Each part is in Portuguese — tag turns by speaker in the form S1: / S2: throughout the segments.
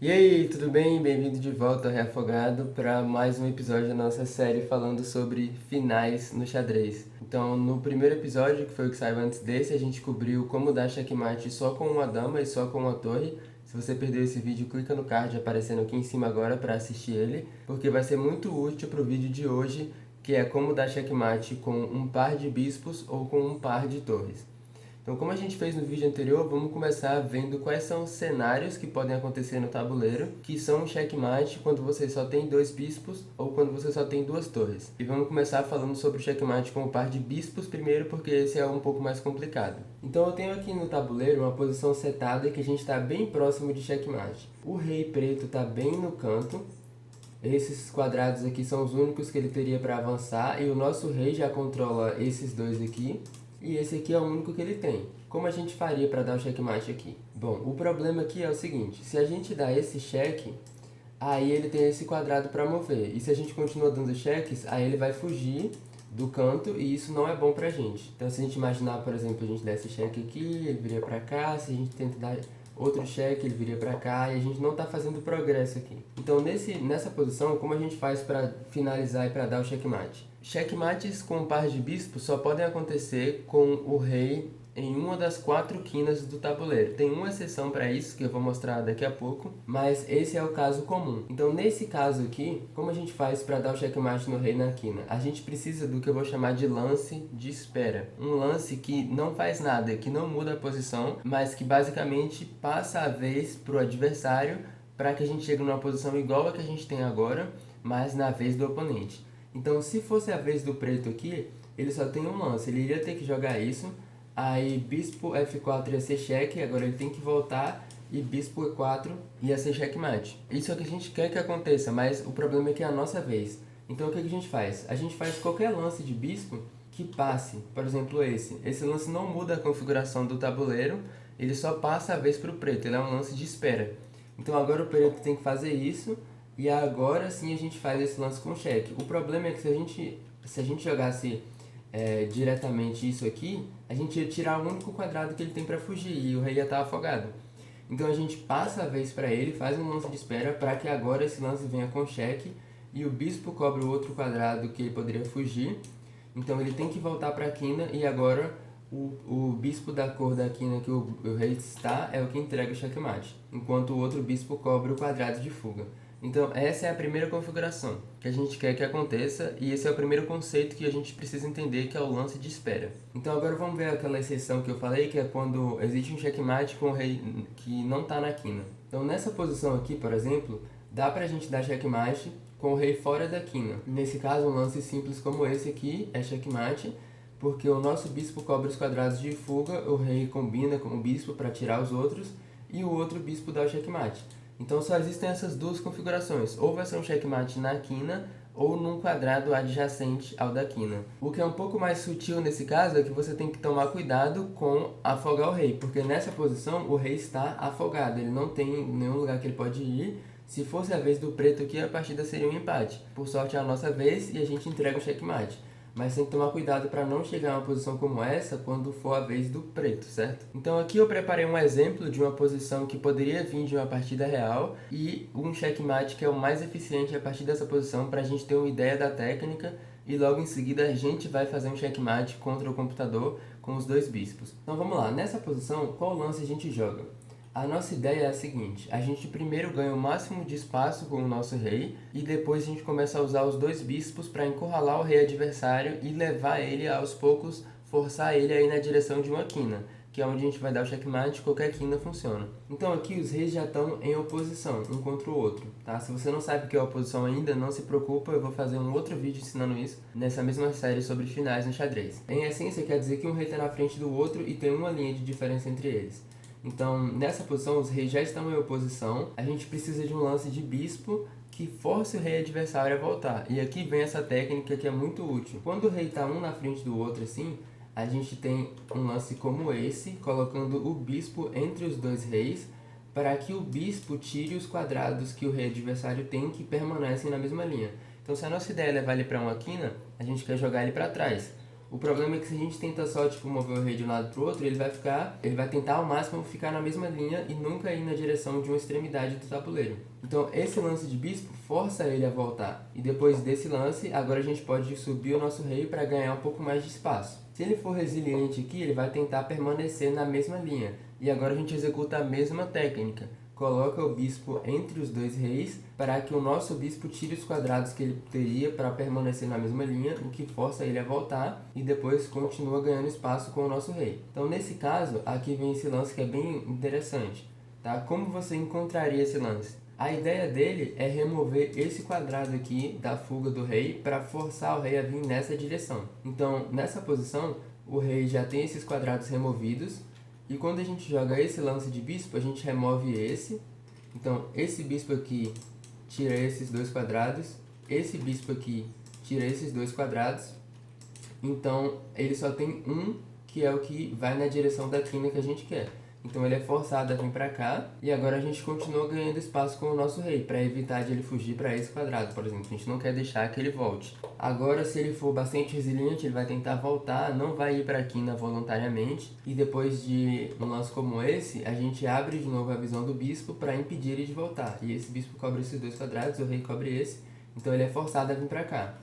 S1: E aí, tudo bem? Bem-vindo de volta ao Reafogado para mais um episódio da nossa série falando sobre finais no xadrez. Então, no primeiro episódio, que foi o que saiu antes desse, a gente cobriu como dar checkmate só com uma dama e só com uma torre. Se você perdeu esse vídeo, clica no card aparecendo aqui em cima agora para assistir ele, porque vai ser muito útil para o vídeo de hoje, que é como dar checkmate com um par de bispos ou com um par de torres. Então, como a gente fez no vídeo anterior, vamos começar vendo quais são os cenários que podem acontecer no tabuleiro, que são um checkmate quando você só tem dois bispos ou quando você só tem duas torres. E vamos começar falando sobre o checkmate com o par de bispos primeiro, porque esse é um pouco mais complicado. Então eu tenho aqui no tabuleiro uma posição setada que a gente está bem próximo de checkmate. O rei preto está bem no canto. Esses quadrados aqui são os únicos que ele teria para avançar e o nosso rei já controla esses dois aqui. E esse aqui é o único que ele tem. Como a gente faria para dar o checkmate aqui? Bom, o problema aqui é o seguinte, se a gente dá esse cheque, aí ele tem esse quadrado para mover. E se a gente continua dando cheques, aí ele vai fugir do canto e isso não é bom pra gente. Então se a gente imaginar, por exemplo, a gente der esse cheque aqui, ele viria para cá, se a gente tenta dar outro cheque, ele viria para cá e a gente não está fazendo progresso aqui. Então nessa posição, como a gente faz para finalizar e para dar o checkmate? Checkmates com um par de bispos só podem acontecer com o rei em uma das quatro quinas do tabuleiro. Tem uma exceção para isso, que eu vou mostrar daqui a pouco, mas esse é o caso comum. Então, nesse caso aqui, como a gente faz para dar o checkmate no rei na quina? A gente precisa do que eu vou chamar de lance de espera. Um lance que não faz nada, que não muda a posição, mas que basicamente passa a vez para o adversário para que a gente chegue numa posição igual a que a gente tem agora, mas na vez do oponente. Então, se fosse a vez do preto aqui, ele só tem um lance, ele iria ter que jogar isso, aí bispo F4 ia ser cheque, agora ele tem que voltar e bispo E4 ia ser checkmate. Isso é o que a gente quer que aconteça, mas o problema é que é a nossa vez. Então o que a gente faz? A gente faz qualquer lance de bispo que passe, por exemplo esse. Esse lance não muda a configuração do tabuleiro, ele só passa a vez para o preto, ele é um lance de espera. Então agora o preto tem que fazer isso, e agora sim a gente faz esse lance com cheque. O problema é que se a gente jogasse diretamente isso aqui, a gente ia tirar o único quadrado que ele tem para fugir e o rei ia estar afogado. Então a gente passa a vez para ele, faz um lance de espera para que agora esse lance venha com cheque e o bispo cobre o outro quadrado que ele poderia fugir. Então ele tem que voltar para a quina e agora o bispo da cor da quina que o rei está é o que entrega o checkmate, enquanto o outro bispo cobre o quadrado de fuga. Então essa é a primeira configuração que a gente quer que aconteça e esse é o primeiro conceito que a gente precisa entender, que é o lance de espera. Então agora vamos ver aquela exceção que eu falei, que é quando existe um checkmate com o rei que não está na quina. Então nessa posição aqui, por exemplo, dá pra gente dar checkmate com o rei fora da quina. Nesse caso, um lance simples como esse aqui é checkmate, porque o nosso bispo cobre os quadrados de fuga, o rei combina com o bispo para tirar os outros, e o outro bispo dá o checkmate. Então só existem essas duas configurações, ou vai ser um checkmate na quina, ou num quadrado adjacente ao da quina. O que é um pouco mais sutil nesse caso é que você tem que tomar cuidado com afogar o rei, porque nessa posição o rei está afogado, ele não tem nenhum lugar que ele pode ir. Se fosse a vez do preto aqui, a partida seria um empate. Por sorte é a nossa vez e a gente entrega o checkmate. Mas tem que tomar cuidado para não chegar a uma posição como essa quando for a vez do preto, certo? Então aqui eu preparei um exemplo de uma posição que poderia vir de uma partida real e um checkmate que é o mais eficiente a partir dessa posição para a gente ter uma ideia da técnica e logo em seguida a gente vai fazer um checkmate contra o computador com os dois bispos. Então vamos lá, nessa posição qual lance a gente joga? A nossa ideia é a seguinte, a gente primeiro ganha o máximo de espaço com o nosso rei e depois a gente começa a usar os dois bispos para encurralar o rei adversário e levar ele aos poucos, forçar ele a ir na direção de uma quina, que é onde a gente vai dar o checkmate, qualquer quina funciona. Então aqui os reis já estão em oposição, um contra o outro, tá? Se você não sabe o que é oposição ainda, não se preocupa, eu vou fazer um outro vídeo ensinando isso nessa mesma série sobre finais no xadrez. Em essência quer dizer que um rei está na frente do outro e tem uma linha de diferença entre eles. Então, nessa posição, os reis já estão em oposição. A gente precisa de um lance de bispo que force o rei adversário a voltar. E aqui vem essa técnica que é muito útil. Quando o rei está um na frente do outro assim, a gente tem um lance como esse, colocando o bispo entre os dois reis, para que o bispo tire os quadrados que o rei adversário tem que permanecem na mesma linha. Então, se a nossa ideia é levar ele para uma quina, a gente quer jogar ele para trás. O problema é que se a gente tenta só tipo, mover o rei de um lado para o outro, ele vai tentar ao máximo ficar na mesma linha e nunca ir na direção de uma extremidade do tabuleiro. Então esse lance de bispo força ele a voltar. E depois desse lance, agora a gente pode subir o nosso rei para ganhar um pouco mais de espaço. Se ele for resiliente aqui, ele vai tentar permanecer na mesma linha. E agora a gente executa a mesma técnica. Coloca o bispo entre os dois reis para que o nosso bispo tire os quadrados que ele teria para permanecer na mesma linha, o que força ele a voltar e depois continua ganhando espaço com o nosso rei. Então nesse caso, aqui vem esse lance que é bem interessante. Tá? Como você encontraria esse lance? A ideia dele é remover esse quadrado aqui da fuga do rei para forçar o rei a vir nessa direção. Então nessa posição, o rei já tem esses quadrados removidos. E quando a gente joga esse lance de bispo, a gente remove esse. Então, esse bispo aqui tira esses dois quadrados. Esse bispo aqui tira esses dois quadrados. Então, ele só tem um, que é o que vai na direção da quina que a gente quer. Então, ele é forçado a vir para cá. E agora a gente continua ganhando espaço com o nosso rei, para evitar de ele fugir para esse quadrado, por exemplo. A gente não quer deixar que ele volte. Agora, se ele for bastante resiliente, ele vai tentar voltar, não vai ir para a quina voluntariamente. E depois de um lance como esse, a gente abre de novo a visão do bispo para impedir ele de voltar. E esse bispo cobre esses dois quadrados, o rei cobre esse. Então, ele é forçado a vir para cá.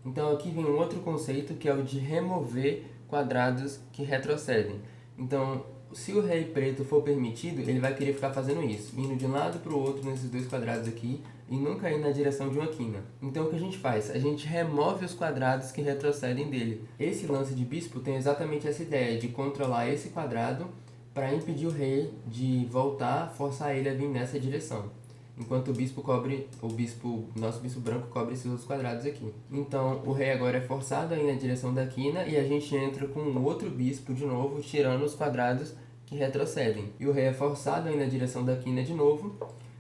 S1: Então, aqui vem um outro conceito, que é o de remover quadrados que retrocedem. Então, se o rei preto for permitido, ele vai querer ficar fazendo isso, indo de um lado para o outro nesses dois quadrados aqui e nunca ir na direção de uma quina. Então o que a gente faz? A gente remove os quadrados que retrocedem dele. Esse lance de bispo tem exatamente essa ideia de controlar esse quadrado para impedir o rei de voltar, forçar ele a vir nessa direção. Enquanto nosso bispo branco cobre esses outros quadrados aqui. Então o rei agora é forçado a ir na direção da quina e a gente entra com um outro bispo de novo, tirando os quadrados que retrocedem. E o rei é forçado a ir na direção da quina de novo.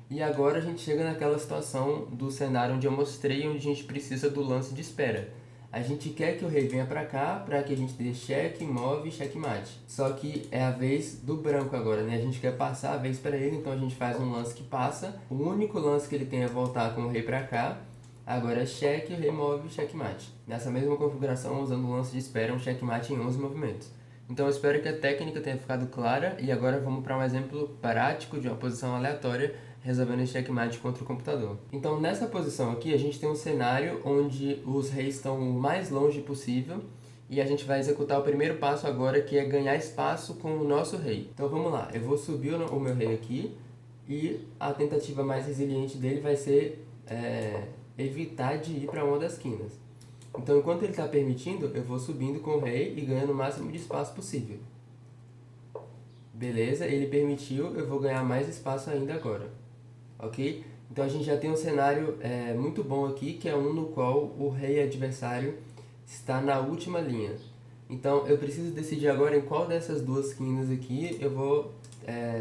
S1: E agora a gente chega naquela situação do cenário onde eu mostrei, onde a gente precisa do lance de espera. A gente quer que o rei venha para cá, para que a gente dê cheque, move e checkmate. Só que é a vez do branco agora, né? A gente quer passar a vez para ele, então a gente faz um lance que passa. O único lance que ele tem é voltar com o rei para cá. Agora é cheque, o rei move e checkmate. Nessa mesma configuração, usando o lance de espera, um checkmate em 11 movimentos. Então eu espero que a técnica tenha ficado clara e agora vamos para um exemplo prático de uma posição aleatória resolvendo esse checkmate contra o computador. Então nessa posição aqui a gente tem um cenário onde os reis estão o mais longe possível e a gente vai executar o primeiro passo agora, que é ganhar espaço com o nosso rei. Então vamos lá, eu vou subir o meu rei aqui e a tentativa mais resiliente dele vai ser evitar de ir para uma das quinas. Então enquanto ele está permitindo, eu vou subindo com o rei e ganhando o máximo de espaço possível. Beleza, ele permitiu, eu vou ganhar mais espaço ainda agora. Ok? Então a gente já tem um cenário muito bom aqui, que é um no qual o rei adversário está na última linha. Então eu preciso decidir agora em qual dessas duas quinas aqui eu vou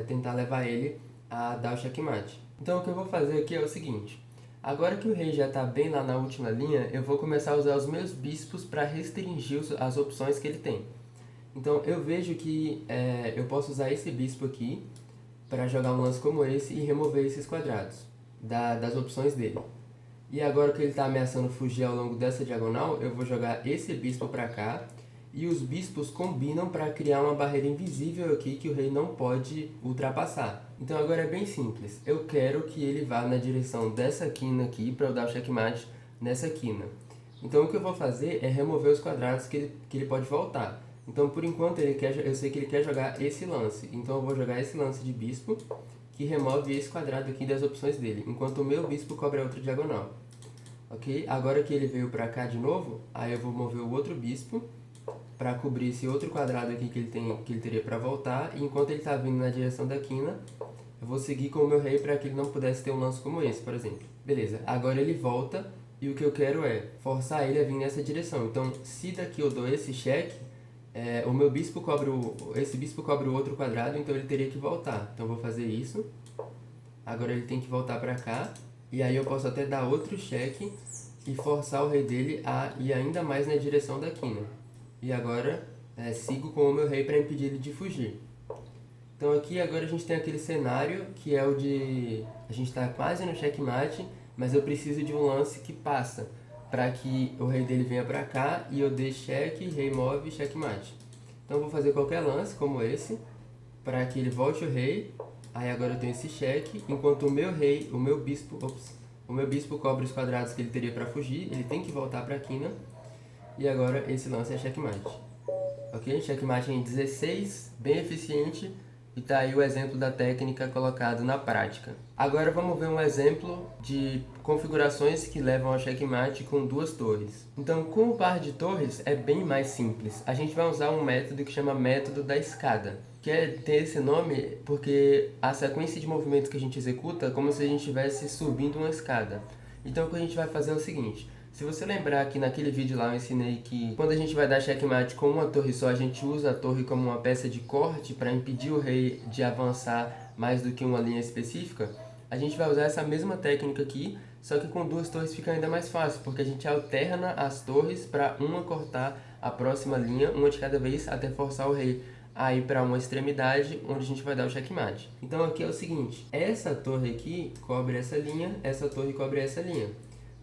S1: tentar levar ele a dar o checkmate. Então o que eu vou fazer aqui é o seguinte: agora que o rei já está bem lá na última linha, eu vou começar a usar os meus bispos para restringir as opções que ele tem. Então eu vejo que eu posso usar esse bispo aqui para jogar um lance como esse e remover esses quadrados das opções dele. E agora que ele está ameaçando fugir ao longo dessa diagonal, eu vou jogar esse bispo para cá e os bispos combinam para criar uma barreira invisível aqui que o rei não pode ultrapassar. Então agora é bem simples, eu quero que ele vá na direção dessa quina aqui para eu dar o checkmate nessa quina. Então o que eu vou fazer é remover os quadrados que ele pode voltar. Então, por enquanto, eu sei que ele quer jogar esse lance. Então, eu vou jogar esse lance de bispo, que remove esse quadrado aqui das opções dele, enquanto o meu bispo cobre a outra diagonal. Ok? Agora que ele veio para cá de novo, aí eu vou mover o outro bispo para cobrir esse outro quadrado aqui que ele teria para voltar. E enquanto ele está vindo na direção da quina, eu vou seguir com o meu rei para que ele não pudesse ter um lance como esse, por exemplo. Beleza, agora ele volta e o que eu quero é forçar ele a vir nessa direção. Então, se daqui eu dou esse cheque, o meu bispo esse bispo cobre o outro quadrado, então ele teria que voltar. Então eu vou fazer isso. Agora ele tem que voltar para cá. E aí eu posso até dar outro cheque e forçar o rei dele a ir ainda mais na direção da quina. E agora sigo com o meu rei para impedir ele de fugir. Então aqui agora a gente tem aquele cenário que é o de... a gente está quase no checkmate, mas eu preciso de um lance que passa. para que o rei dele venha para cá e eu dê cheque, rei move, checkmate. Então eu vou fazer qualquer lance como esse, para que ele volte o rei. Aí agora eu tenho esse cheque, enquanto o meu rei, o meu bispo cobre os quadrados que ele teria para fugir, ele tem que voltar para a quina. E agora esse lance é checkmate. Ok? Checkmate em 16, bem eficiente. E tá aí o exemplo da técnica colocado na prática. Agora vamos ver um exemplo de configurações que levam ao checkmate com duas torres. Então, com o par de torres é bem mais simples. A gente vai usar um método que chama método da escada, que tem esse nome porque a sequência de movimentos que a gente executa é como se a gente estivesse subindo uma escada. Então, o que a gente vai fazer é o seguinte. Se você lembrar que naquele vídeo lá eu ensinei que quando a gente vai dar checkmate com uma torre só, a gente usa a torre como uma peça de corte para impedir o rei de avançar mais do que uma linha específica, a gente vai usar essa mesma técnica aqui, só que com duas torres fica ainda mais fácil, porque a gente alterna as torres para uma cortar a próxima linha, uma de cada vez, até forçar o rei a ir para uma extremidade onde a gente vai dar o checkmate. Então aqui é o seguinte, essa torre aqui cobre essa linha, essa torre cobre essa linha.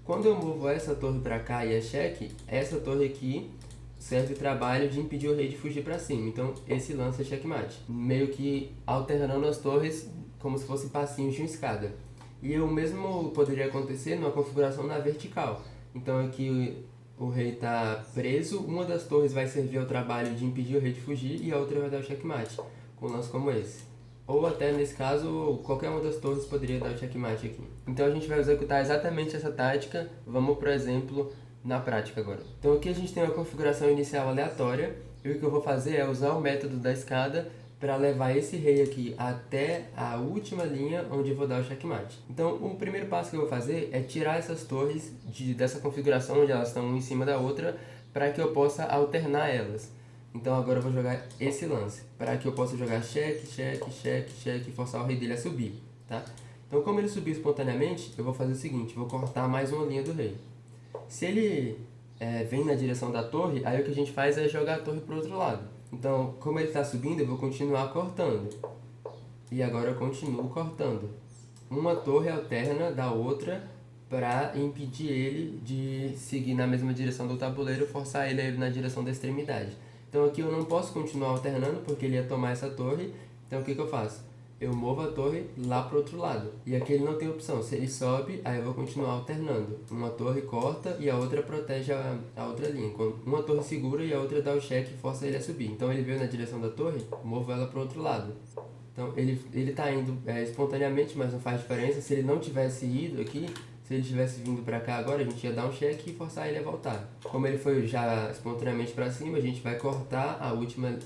S1: Quando eu movo essa torre para cá e é cheque, essa torre aqui serve o trabalho de impedir o rei de fugir para cima. Então esse lance é checkmate, meio que alternando as torres como se fossem passinhos de uma escada. E o mesmo poderia acontecer numa configuração na vertical. Então aqui o rei está preso, uma das torres vai servir ao trabalho de impedir o rei de fugir e a outra vai dar o checkmate, com um lance como esse. Ou até, nesse caso, qualquer uma das torres poderia dar o checkmate aqui. Então a gente vai executar exatamente essa tática. Vamos para o exemplo na prática agora. Então aqui a gente tem uma configuração inicial aleatória. E o que eu vou fazer é usar o método da escada para levar esse rei aqui até a última linha onde eu vou dar o checkmate. Então o primeiro passo que eu vou fazer é tirar essas torres dessa configuração onde elas estão uma em cima da outra para que eu possa alternar elas. Então agora eu vou jogar esse lance, para que eu possa jogar cheque, cheque, cheque, cheque e forçar o rei dele a subir, tá? Então como ele subiu espontaneamente, eu vou fazer o seguinte, vou cortar mais uma linha do rei. Se ele vem na direção da torre, aí o que a gente faz é jogar a torre para o outro lado. Então, como ele está subindo, eu vou continuar cortando. E agora eu continuo cortando. Uma torre alterna da outra para impedir ele de seguir na mesma direção do tabuleiro, forçar ele a ir na direção da extremidade. Então aqui eu não posso continuar alternando porque ele ia tomar essa torre. Então o que eu faço? Eu movo a torre lá para o outro lado. E aqui ele não tem opção. Se ele sobe, aí eu vou continuar alternando. Uma torre corta e a outra protege a outra linha. Uma torre segura e a outra dá o cheque e força ele a subir. Então ele veio na direção da torre, movo ela para o outro lado. Então ele está indo espontaneamente, mas não faz diferença. Se ele não tivesse ido aqui, se ele tivesse vindo para cá agora, a gente ia dar um cheque e forçar ele a voltar. Como ele foi já espontaneamente para cima, a gente vai cortar a última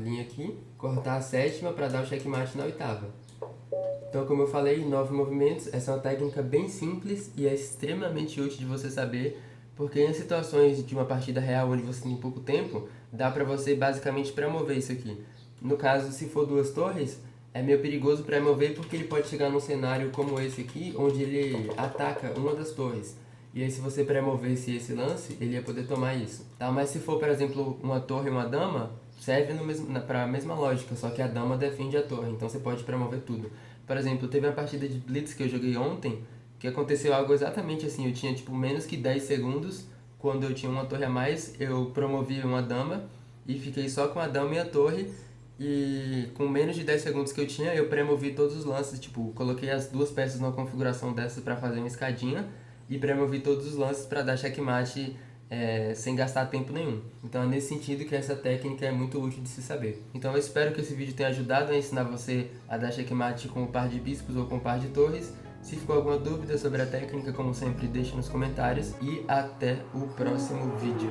S1: linha aqui, cortar a sétima para dar o checkmate na oitava. Então, como eu falei, 9 movimentos. Essa é uma técnica bem simples e é extremamente útil de você saber, porque em situações de uma partida real onde você tem pouco tempo, dá para você basicamente pré-mover isso aqui. No caso, se for duas torres, é meio perigoso pré-mover porque ele pode chegar num cenário como esse aqui, onde ele ataca uma das torres. E aí se você pré-movesse esse lance, ele ia poder tomar isso. Tá? Mas se for, por exemplo, uma torre e uma dama, serve para a mesma lógica, só que a dama defende a torre, então você pode pré-mover tudo. Por exemplo, teve uma partida de Blitz que eu joguei ontem, que aconteceu algo exatamente assim, eu tinha tipo menos que 10 segundos, quando eu tinha uma torre a mais, eu promovi uma dama e fiquei só com a dama e a torre. E com menos de 10 segundos que eu tinha, eu pré-movi todos os lances, tipo, coloquei as duas peças numa configuração dessa para fazer uma escadinha e pré-movi todos os lances para dar checkmate sem gastar tempo nenhum. Então é nesse sentido que essa técnica é muito útil de se saber. Então eu espero que esse vídeo tenha ajudado a ensinar você a dar checkmate com o par de bispos ou com o par de torres. Se ficou alguma dúvida sobre a técnica, como sempre, deixe nos comentários e até o próximo vídeo.